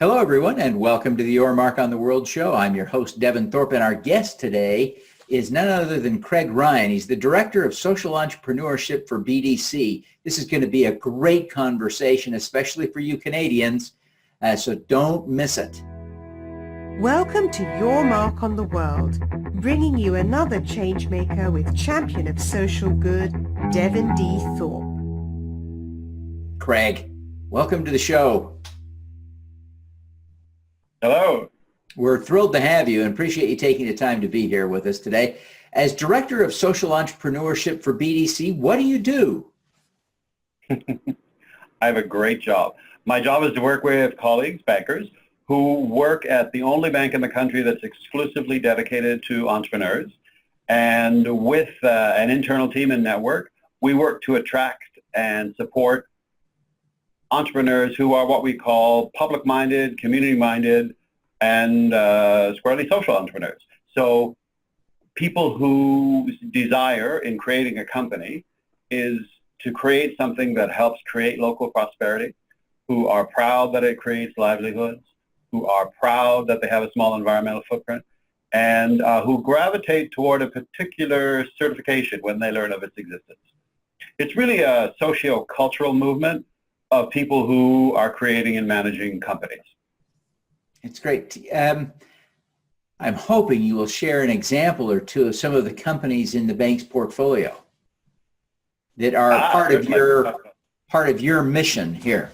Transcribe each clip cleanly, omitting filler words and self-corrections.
Hello, everyone, and welcome to the Your Mark on the World show. I'm your host, Devin Thorpe, and our guest today is none other than Craig Rayan. He's the Director of Social Entrepreneurship for BDC. This is going to be a great conversation, especially for you Canadians, so don't miss it. Welcome to Your Mark on the World, bringing you another changemaker with champion of social good, Devin D. Thorpe. Craig, welcome to the show. Hello. We're thrilled to have you and appreciate you taking the time to be here with us today. As Director of Social Entrepreneurship for BDC, what do you do? I have a great job. My job is to work with colleagues, bankers, who work at the only bank in the country that's exclusively dedicated to entrepreneurs. And with an internal team and network, we work to attract and support entrepreneurs who are what we call public-minded, community-minded, and squarely social entrepreneurs. So people whose desire in creating a company is to create something that helps create local prosperity, who are proud that it creates livelihoods, who are proud that they have a small environmental footprint, and who gravitate toward a particular certification when they learn of its existence. It's really a socio-cultural movement of people who are creating and managing companies. It's great. I'm hoping you will share an example or two of some of the companies in the bank's portfolio that are part of your mission here.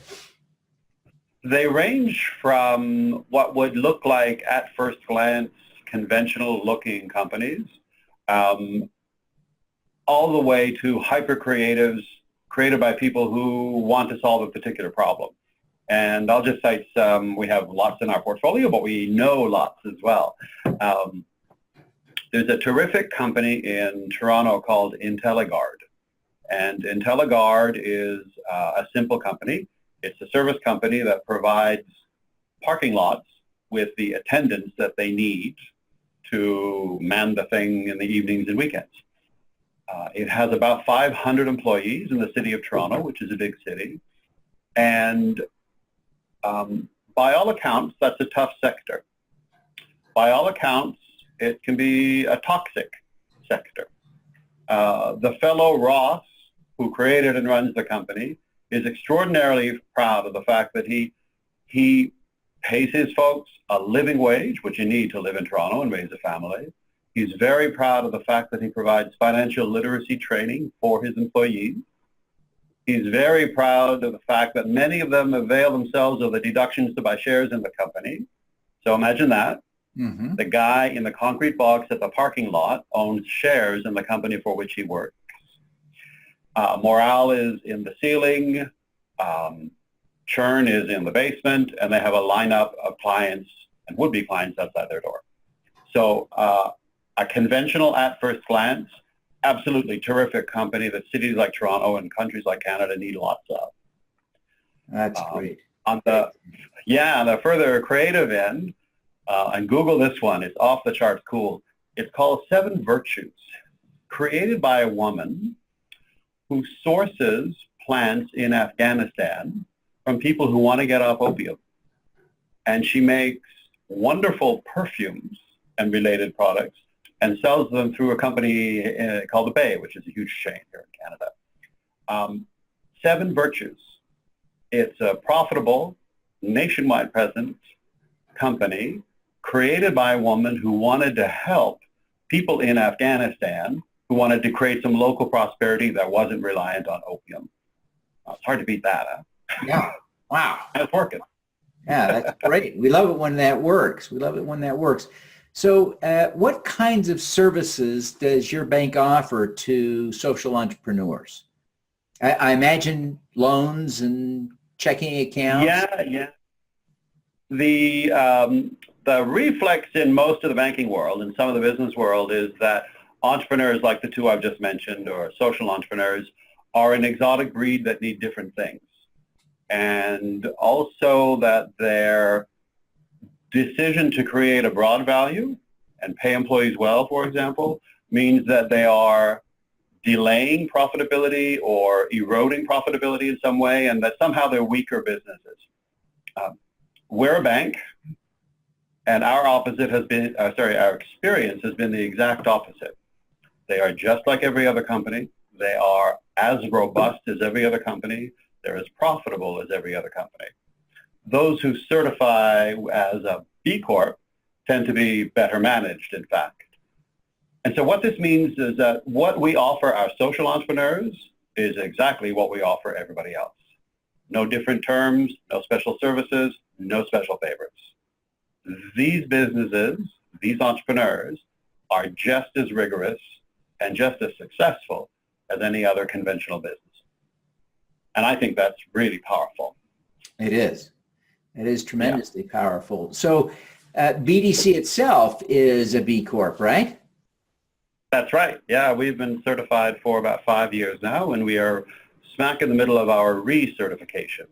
They range from what would look like, at first glance, conventional-looking companies, all the way to hyper-creatives created by people who want to solve a particular problem. And I'll just cite some. We have lots in our portfolio, but we know lots as well. There's a terrific company in Toronto called IntelliGuard. And IntelliGuard is a simple company. It's a service company that provides parking lots with the attendants that they need to man the thing in the evenings and weekends. It has about 500 employees in the city of Toronto, which is a big city. And by all accounts, that's a tough sector. By all accounts, it can be a toxic sector. The fellow Ross, who created and runs the company, is extraordinarily proud of the fact that he pays his folks a living wage, which you need to live in Toronto and raise a family. He's very proud of the fact that he provides financial literacy training for his employees. He's very proud of the fact that many of them avail themselves of the deductions to buy shares in the company. So imagine that. Mm-hmm. The guy in the concrete box at the parking lot owns shares in the company for which he works. Morale is in the ceiling. Churn is in the basement. And they have a lineup of clients and would-be clients outside their door. So a conventional at first glance, absolutely terrific company that cities like Toronto and countries like Canada need lots of. That's great. On the further creative end, and Google this one, it's off the charts cool. It's called 7 Virtues, created by a woman who sources plants in Afghanistan from people who want to get off opium. And she makes wonderful perfumes and related products and sells them through a company called The Bay, which is a huge chain here in Canada. 7 Virtues. It's a profitable, nationwide present company created by a woman who wanted to help people in Afghanistan who wanted to create some local prosperity that wasn't reliant on opium. It's hard to beat that, huh? Yeah. Wow. And it's working. Yeah, that's great. We love it when that works. So what kinds of services does your bank offer to social entrepreneurs? I imagine loans and checking accounts. Yeah. The reflex in most of the banking world and some of the business world is that entrepreneurs like the two I've just mentioned, or social entrepreneurs, are an exotic breed that need different things. And also that their decision to create a broad value and pay employees well, for example, means that they are delaying profitability or eroding profitability in some way, and that somehow they're weaker businesses. we're a bank, and our opposite has been, our experience has been the exact opposite. They are just like every other company. They are as robust as every other company. They're as profitable as every other company. Those who certify as a B Corp tend to be better managed, in fact. And so what this means is that what we offer our social entrepreneurs is exactly what we offer everybody else. No different terms, no special services, no special favors. These businesses, these entrepreneurs, are just as rigorous and just as successful as any other conventional business. And I think that's really powerful. It is. It is tremendously powerful. So BDC itself is a B Corp, right? That's right. Yeah, we've been certified for about 5 years now, and we are smack in the middle of our recertification.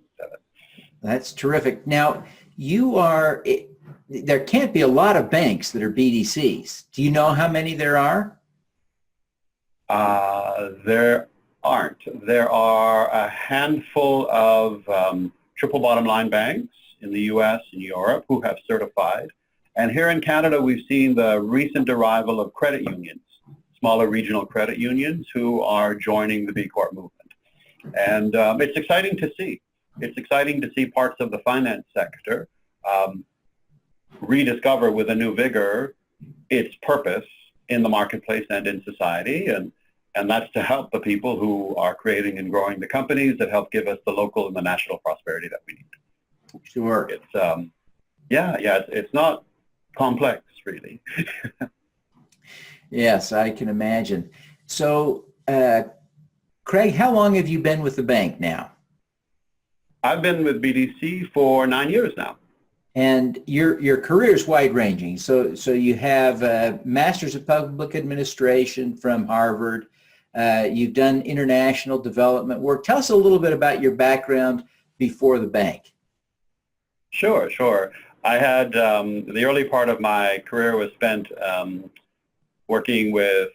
That's terrific. Now, there can't be a lot of banks that are BDCs. Do you know how many there are? There aren't. There are a handful of triple bottom line banks in the U.S. and Europe who have certified. And here in Canada, we've seen the recent arrival of credit unions, smaller regional credit unions who are joining the B Corp movement. And it's exciting to see. It's exciting to see parts of the finance sector rediscover with a new vigor its purpose in the marketplace and in society. And that's to help the people who are creating and growing the companies that help give us the local and the national prosperity that we need. Sure. It's, it's not complex, really. Yes, I can imagine. So, Craig, how long have you been with the bank now? I've been with BDC for 9 years now. And your career is wide-ranging. So you have a Master's of Public Administration from Harvard. You've done international development work. Tell us a little bit about your background before the bank. Sure. I had the early part of my career was spent working with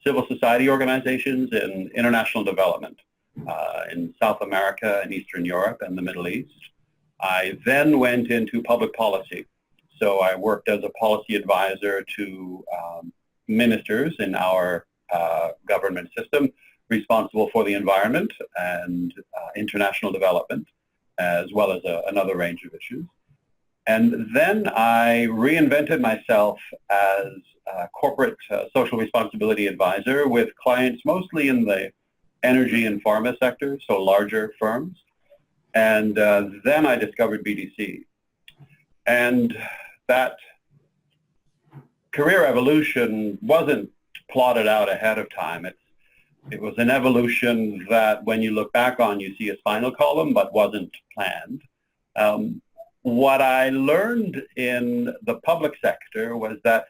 civil society organizations in international development in South America and Eastern Europe and the Middle East. I then went into public policy. So I worked as a policy advisor to ministers in our government system responsible for the environment and international development, as well as another range of issues. And then I reinvented myself as a corporate social responsibility advisor with clients mostly in the energy and pharma sector, so larger firms. And then I discovered BDC. And that career evolution wasn't plotted out ahead of time. It was an evolution that when you look back on, you see a spinal column, but wasn't planned. What I learned in the public sector was that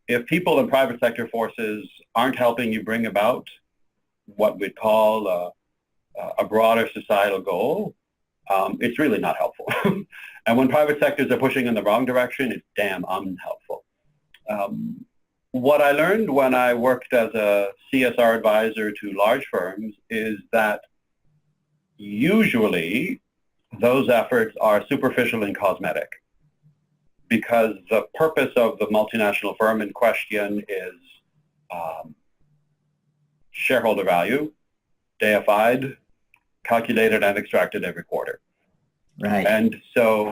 if people in private sector forces aren't helping you bring about what we'd call a broader societal goal, it's really not helpful. And when private sectors are pushing in the wrong direction, it's damn unhelpful. What I learned when I worked as a CSR advisor to large firms is that usually those efforts are superficial and cosmetic because the purpose of the multinational firm in question is shareholder value, deified, calculated and extracted every quarter. Right. And so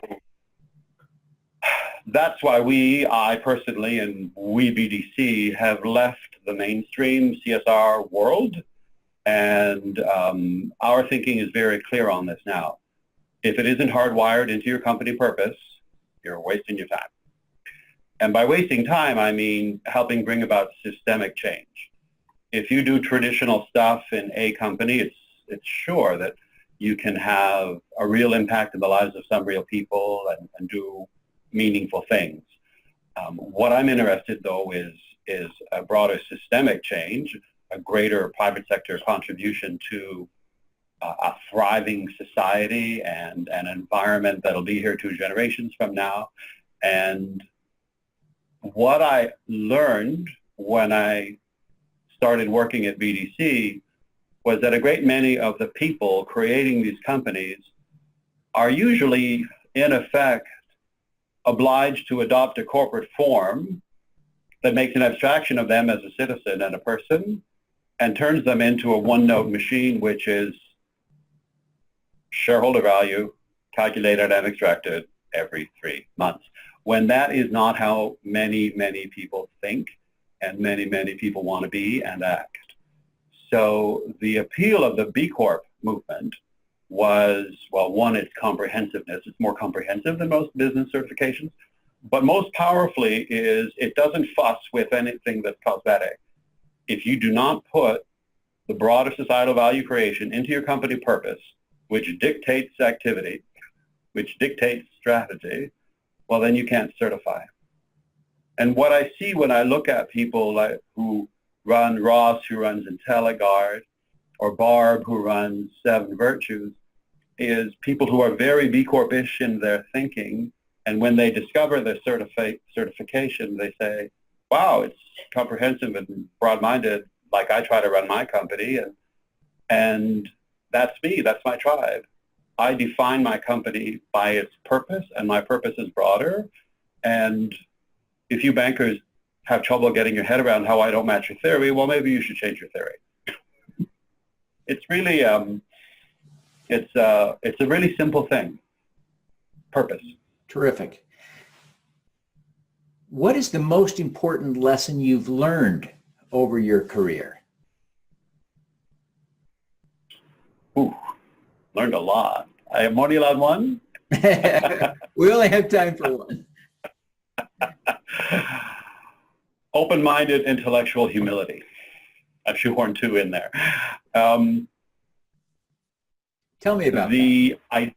that's why I personally, and we BDC have left the mainstream CSR world, and our thinking is very clear on this now. If it isn't hardwired into your company purpose, you're wasting your time. And by wasting time, I mean helping bring about systemic change. If you do traditional stuff in a company, it's sure that you can have a real impact in the lives of some real people and do meaningful things. What I'm interested, though, is a broader systemic change, a greater private sector contribution to a thriving society and an environment that'll be here 2 generations from now. And what I learned when I started working at BDC was that a great many of the people creating these companies are usually in effect, obliged to adopt a corporate form that makes an abstraction of them as a citizen and a person and turns them into a one-note machine, which is shareholder value calculated and extracted every 3 months. When that is not how many, many people think and many, many people want to be and act. So the appeal of the B Corp movement was, well, one, its comprehensiveness. It's more comprehensive than most business certifications. But most powerfully is it doesn't fuss with anything that's cosmetic. If you do not put the broader societal value creation into your company purpose, which dictates activity, which dictates strategy, well, then you can't certify. And what I see when I look at people like who run Ross, who runs IntelliGuard, or Barb, who runs Seven Virtues, is people who are very B Corp-ish in their thinking, and when they discover their certification, they say, wow, it's comprehensive and broad-minded, like I try to run my company, and that's me, that's my tribe. I define my company by its purpose, and my purpose is broader, and if you bankers have trouble getting your head around how I don't match your theory, well, maybe you should change your theory. It's really, it's a really simple thing, purpose. Terrific. What is the most important lesson you've learned over your career? Ooh, learned a lot. I am only allowed one? We only have time for one. Open-minded intellectual humility. I've shoehorned two in there. Tell me about that.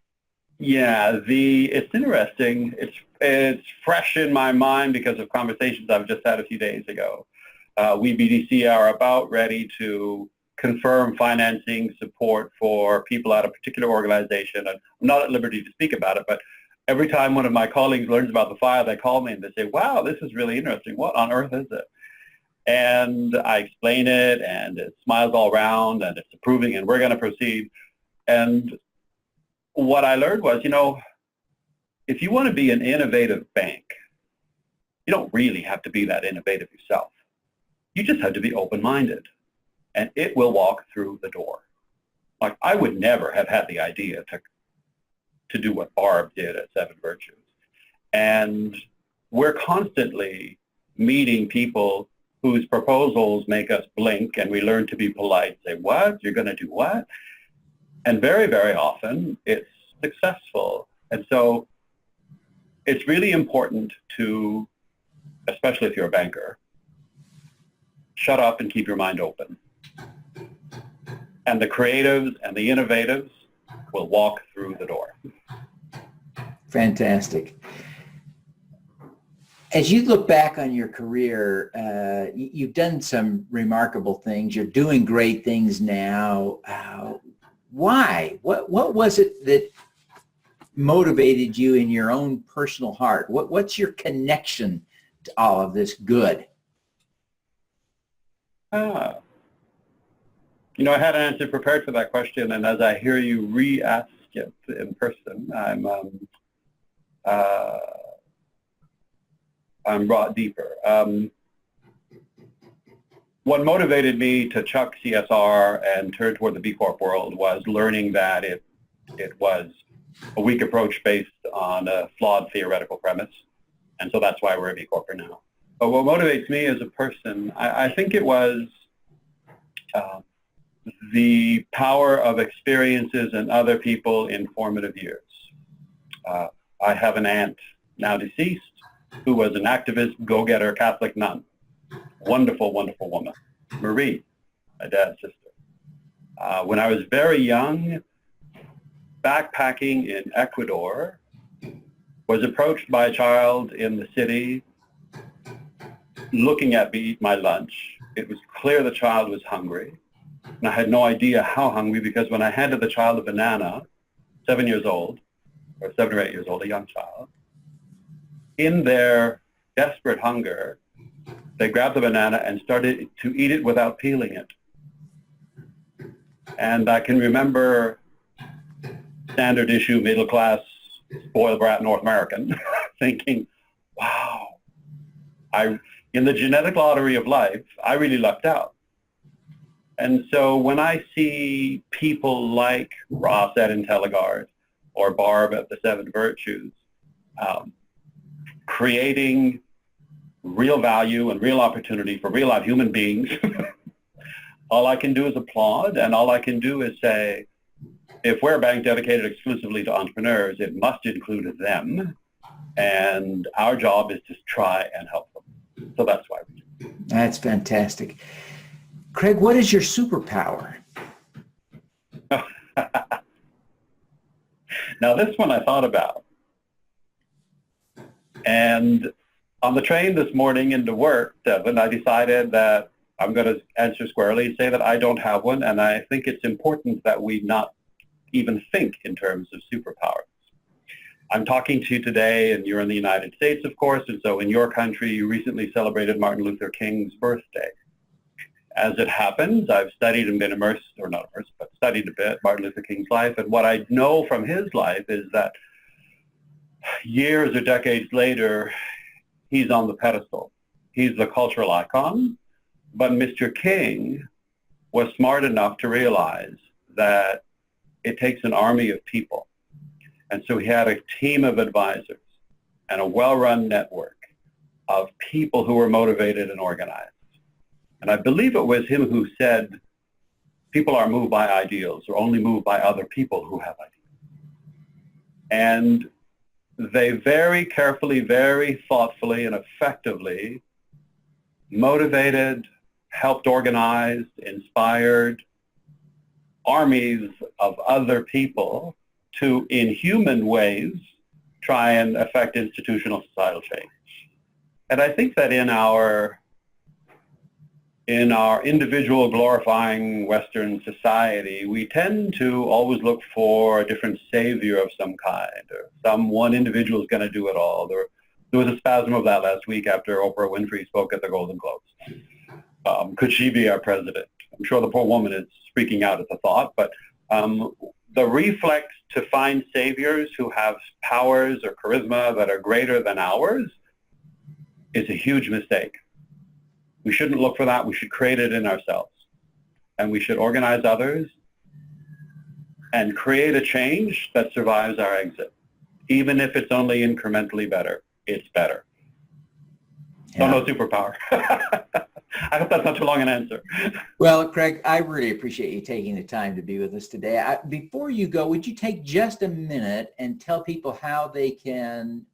It's interesting. It's fresh in my mind because of conversations I've just had a few days ago. We BDC are about ready to confirm financing support for people at a particular organization. I'm not at liberty to speak about it, but every time one of my colleagues learns about the file, they call me and they say, wow, this is really interesting. What on earth is it? And I explain it, and it smiles all around, and it's approving, and we're going to proceed. And what I learned was, if you want to be an innovative bank, you don't really have to be that innovative yourself. You just have to be open-minded, and it will walk through the door. Like, I would never have had the idea to do what Barb did at Seven Virtues. And we're constantly meeting people whose proposals make us blink, and we learn to be polite, say, what? You're going to do what? And very, very often, it's successful. And so it's really important to, especially if you're a banker, shut up and keep your mind open. And the creatives and the innovatives will walk through the door. Fantastic. As you look back on your career, you've done some remarkable things. You're doing great things now. Why? What was it that motivated you in your own personal heart? What's your connection to all of this good? I had an answer prepared for that question, and as I hear you re-ask it in person, I'm brought deeper. What motivated me to chuck CSR and turn toward the B Corp world was learning that it was a weak approach based on a flawed theoretical premise, and so that's why we're a B Corp now. But what motivates me as a person, I think it was the power of experiences and other people in formative years. I have an aunt, now deceased, who was an activist, go-getter, Catholic nun. Wonderful, wonderful woman. Marie, my dad's sister. When I was very young, backpacking in Ecuador, was approached by a child in the city looking at me eat my lunch. It was clear the child was hungry. And I had no idea how hungry, because when I handed the child a banana, 7 years old, or 7 or 8 years old, a young child, in their desperate hunger, they grabbed the banana and started to eat it without peeling it. And I can remember standard issue middle class spoiled brat North American, thinking, wow, in the genetic lottery of life, I really lucked out. And so when I see people like Ross at IntelliGuard or Barb at the Seven Virtues creating real value and real opportunity for real life human beings, all I can do is applaud, and all I can do is say, if we're a bank dedicated exclusively to entrepreneurs, it must include them, and our job is to try and help them. So that's why we do. That's fantastic. Craig, what is your superpower? Now, this one I thought about. And on the train this morning into work, Devin, I decided that I'm going to answer squarely, say that I don't have one, and I think it's important that we not even think in terms of superpowers. I'm talking to you today, and you're in the United States, of course, and so in your country, you recently celebrated Martin Luther King's birthday. As it happens, I've studied and been immersed, or not immersed, but studied a bit Martin Luther King's life, and what I know from his life is that years or decades later, he's on the pedestal. He's the cultural icon, but Mr. King was smart enough to realize that it takes an army of people. And so he had a team of advisors and a well-run network of people who were motivated and organized. And I believe it was him who said, people are moved by ideals or only moved by other people who have ideas. And they very carefully, very thoughtfully, and effectively motivated, helped organize, inspired armies of other people to, in human ways, try and affect institutional societal change. And I think that in our individual glorifying Western society, we tend to always look for a different savior of some kind, or one individual is going to do it all. There was a spasm of that last week after Oprah Winfrey spoke at the Golden Globes. Could she be our president? I'm sure the poor woman is freaking out at the thought, but the reflex to find saviors who have powers or charisma that are greater than ours is a huge mistake. We shouldn't look for that. We should create it in ourselves. And we should organize others and create a change that survives our exit. Even if it's only incrementally better, it's better. Yeah. So no superpower. I hope that's not too long an answer. Well, Craig, I really appreciate you taking the time to be with us today. Before you go, would you take just a minute and tell people how they can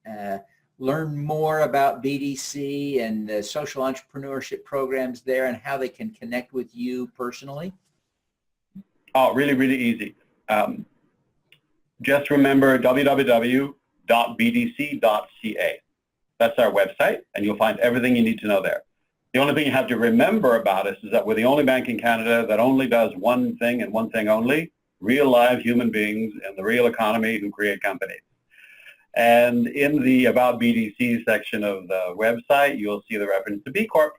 learn more about BDC and the social entrepreneurship programs there and how they can connect with you personally? Oh, really, really easy. Just remember www.bdc.ca. That's our website, and you'll find everything you need to know there. The only thing you have to remember about us is that we're the only bank in Canada that only does one thing and one thing only, real live human beings in the real economy who create companies. And in the About BDC section of the website, you'll see the reference to B Corp.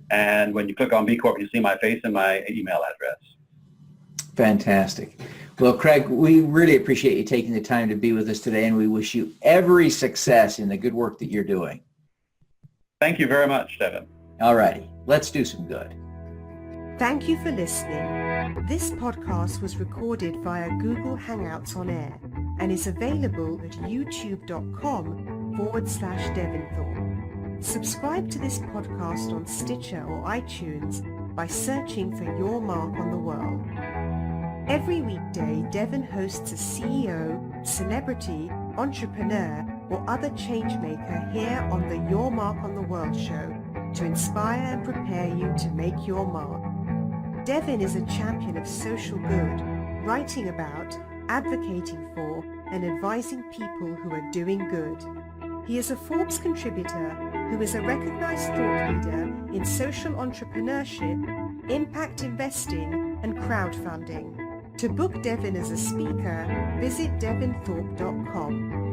And when you click on B Corp, you see my face and my email address. Fantastic. Well, Craig, we really appreciate you taking the time to be with us today, and we wish you every success in the good work that you're doing. Thank you very much, Devin. All righty. Let's do some good. Thank you for listening. This podcast was recorded via Google Hangouts on Air and is available at youtube.com/Devin Thorpe. Subscribe to this podcast on Stitcher or iTunes by searching for Your Mark on the World. Every weekday, Devin hosts a CEO, celebrity, entrepreneur, or other changemaker here on the Your Mark on the World show to inspire and prepare you to make your mark. Devin is a champion of social good, writing about, advocating for, and advising people who are doing good. He is a Forbes contributor who is a recognized thought leader in social entrepreneurship, impact investing, and crowdfunding. To book Devin as a speaker, visit devinthorpe.com.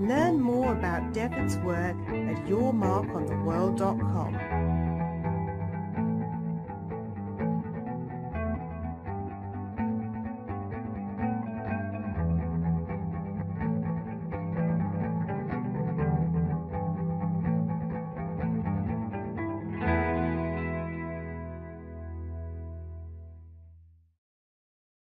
Learn more about Devin's work at yourmarkontheworld.com.